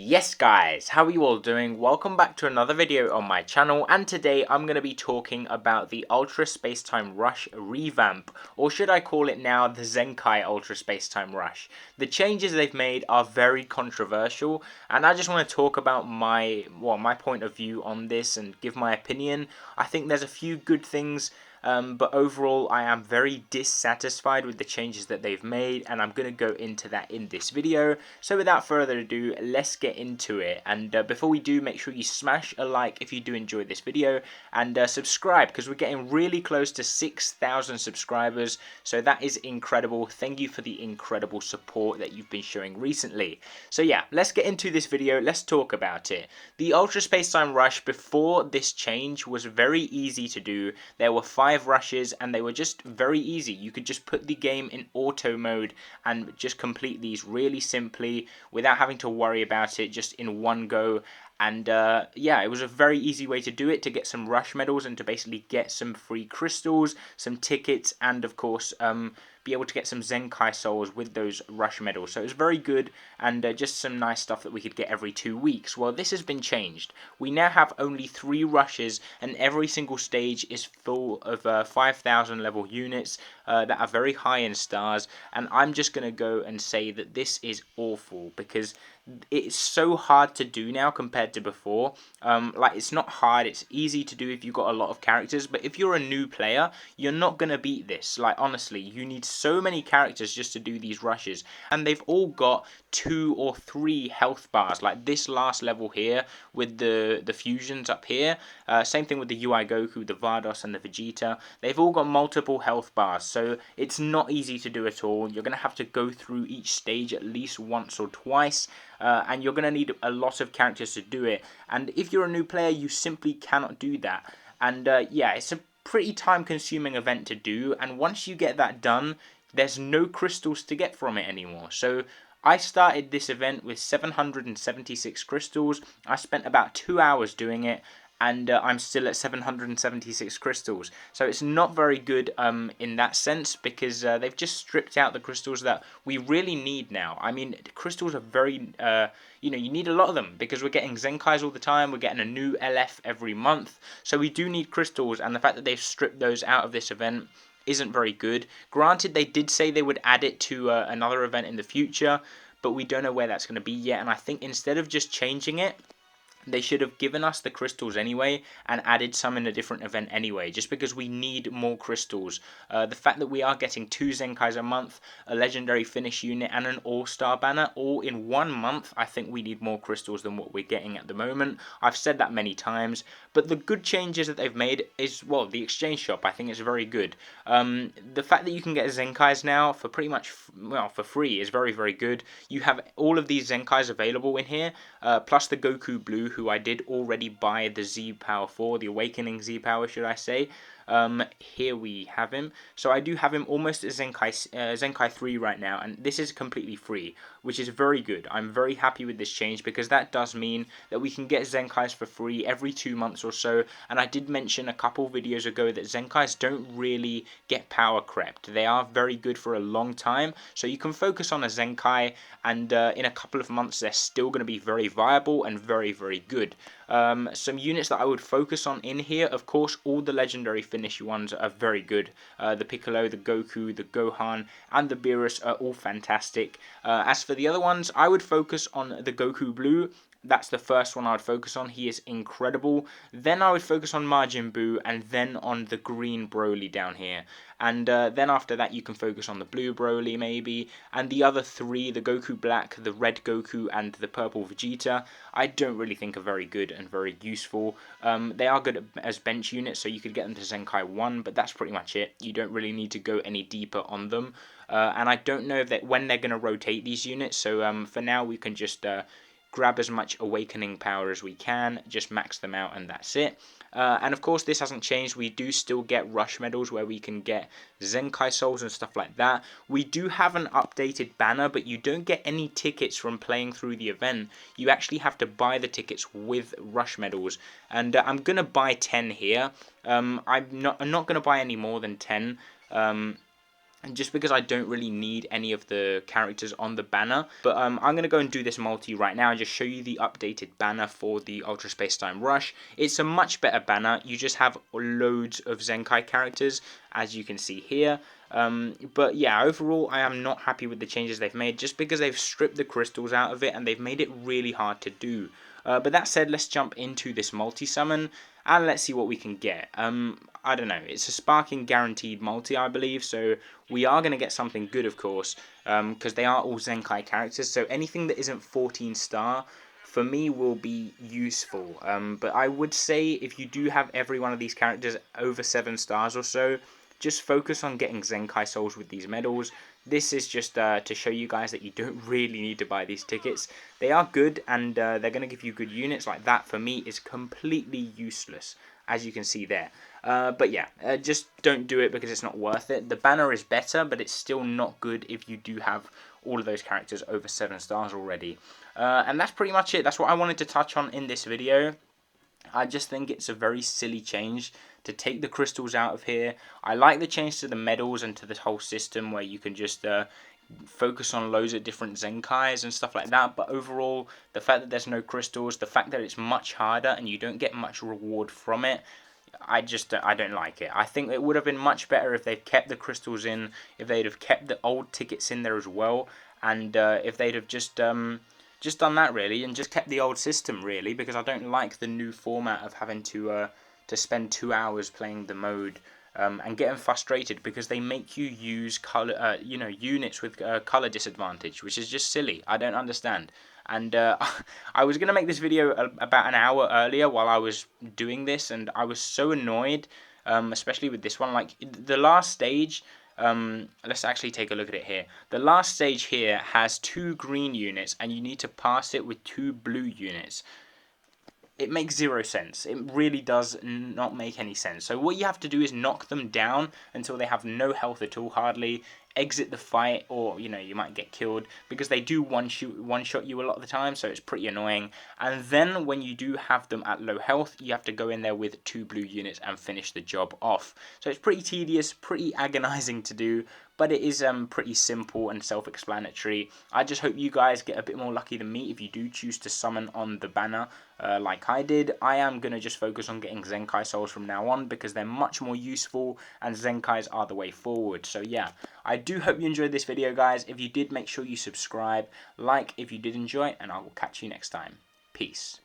Yes guys, how are you all doing? Welcome back to another video on my channel, and today I'm going to be talking about the Ultra Space-time Rush revamp, or should I call it now the Zenkai Ultra Space-time Rush. The changes they've made are very controversial, and I just want to talk about my point of view on this and give my opinion. I think there's a few good things, but overall I am very dissatisfied with the changes that they've made, and I'm going to go into that in this video. So without further ado, let's get into it. And before we do, make sure you smash a like if you do enjoy this video, and subscribe, because we're getting really close to 6,000 subscribers, so that is incredible. Thank you for the incredible support that you've been showing recently. So yeah, let's get into this video, let's talk about it. The Ultra Space-time Rush before this change was very easy to do. There were 5 rushes and they were just very easy. You could just put the game in auto mode and just complete these really simply without having to worry about it, just in one go. And yeah, it was a very easy way to do it, to get some rush medals and to basically get some free crystals, some tickets, and of course be able to get some Zenkai souls with those rush medals. So it was very good, and just some nice stuff that we could get every 2 weeks. Well, this has been changed. We now have only 3 rushes, and every single stage is full of 5,000 level units that are very high in stars. And I'm just going to go and say that this is awful, because it's so hard to do now compared to before. Like, it's not hard, it's easy to do if you've got a lot of characters, but if you're a new player, you're not going to beat this. Like, honestly, you need so many characters just to do these rushes, and they've all got 2 or 3 health bars, like this last level here with the fusions up here. Same thing with the UI Goku, the Vados, and the Vegeta. They've all got multiple health bars, so it's not easy to do at all. You're going to have to go through each stage at least once or twice, and you're going to need a lot of characters to do it. And if you're a new player, you simply cannot do that. And yeah, it's a pretty time-consuming event to do, and once you get that done, there's no crystals to get from it anymore. So I started this event with 776 crystals. I spent about 2 hours doing it, and I'm still at 776 crystals. So it's not very good in that sense, because they've just stripped out the crystals that we really need now. I mean, crystals are very, you need a lot of them, because we're getting Zenkais all the time, we're getting a new LF every month, so we do need crystals, and the fact that they've stripped those out of this event isn't very good. Granted, they did say they would add it to another event in the future, but we don't know where that's going to be yet, and I think instead of just changing it, they should have given us the crystals anyway and added some in a different event anyway, just because we need more crystals. The fact that we are getting 2 Zenkais a month, a legendary finish unit, and an all-star banner all in 1 month, I think we need more crystals than what we're getting at the moment. I've said that many times, but the good changes that they've made is, well, the exchange shop, I think, is very good. The fact that you can get Zenkais now for pretty much, well, for free is very, very good. You have all of these Zenkais available in here, plus the Goku Blue, who I did already buy the Z Power 4, the Awakening Z Power, should I say. Here we have him. So I do have him almost as Zenkai 3 right now, and this is completely free, which is very good. I'm very happy with this change, because that does mean that we can get Zenkais for free every 2 months or so. And I did mention a couple videos ago that Zenkais don't really get power crept. They are very good for a long time, so you can focus on a Zenkai, and in a couple of months they're still going to be very viable and very, very good. Some units that I would focus on in here, of course, all the legendary finish ones are very good. The Piccolo, the Goku, the Gohan, and the Beerus are all fantastic. As for the other ones, I would focus on the Goku Blue. That's the first one I would focus on. He is incredible. Then I would focus on Majin Buu, and then on the green Broly down here. And then after that you can focus on the blue Broly maybe. And the other 3, the Goku Black, the red Goku, and the purple Vegeta, I don't really think are very good and very useful. They are good as bench units, so you could get them to Zenkai 1, but that's pretty much it. You don't really need to go any deeper on them. And I don't know when they're going to rotate these units, so for now we can just grab as much awakening power as we can, just max them out, and that's it. And of course this hasn't changed. We do still get rush medals where we can get Zenkai souls and stuff like that. We do have an updated banner, but you don't get any tickets from playing through the event. You actually have to buy the tickets with rush medals, and I'm gonna buy 10 here. I'm not gonna buy any more than 10. and just because I don't really need any of the characters on the banner. But I'm going to go and do this multi right now and just show you the updated banner for the Ultra Space-time Rush. It's a much better banner. You just have loads of Zenkai characters, as you can see here. But yeah, overall I am not happy with the changes they've made, just because they've stripped the crystals out of it and they've made it really hard to do. But that said, let's jump into this multi-summon and let's see what we can get. I don't know, it's a sparking guaranteed multi, I believe, so we are going to get something good, of course, because they are all Zenkai characters, so anything that isn't 14 star for me will be useful. But I would say if you do have every one of these characters over 7 stars or so, just focus on getting Zenkai souls with these medals. This is just to show you guys that you don't really need to buy these tickets. They are good, and they're going to give you good units. Like that for me is completely useless, as you can see there. But yeah, just don't do it because it's not worth it. The banner is better, but it's still not good if you do have all of those characters over 7 stars already. And that's pretty much it. That's what I wanted to touch on in this video. I just think it's a very silly change to take the crystals out of here. I like the change to the medals and to this whole system where you can just focus on loads of different Zenkais and stuff like that, but overall, the fact that there's no crystals, the fact that it's much harder and you don't get much reward from it, I don't like it. I think it would have been much better if they'd kept the crystals in, if they'd have kept the old tickets in there as well, and if they'd have just done that really, and just kept the old system really, because I don't like the new format of having to spend 2 hours playing the mode. And getting frustrated because they make you use color, units with color disadvantage, which is just silly. I don't understand. And I was gonna make this video about an hour earlier while I was doing this, and I was so annoyed, especially with this one. Like the last stage, let's actually take a look at it here. The last stage here has 2 green units, and you need to pass it with 2 blue units. It makes 0 sense. It really does not make any sense. So what you have to do is knock them down until they have no health at all, hardly, exit the fight, or you might get killed, because they do one shot you a lot of the time, so it's pretty annoying. And then when you do have them at low health, you have to go in there with 2 blue units and finish the job off. So it's pretty tedious, pretty agonizing to do, but it is pretty simple and self-explanatory. I just hope you guys get a bit more lucky than me if you do choose to summon on the banner like I did. I am going to just focus on getting Zenkai souls from now on because they're much more useful and Zenkais are the way forward. So yeah, I do hope you enjoyed this video, guys. If you did, make sure you subscribe, like if you did enjoy, and I will catch you next time. Peace.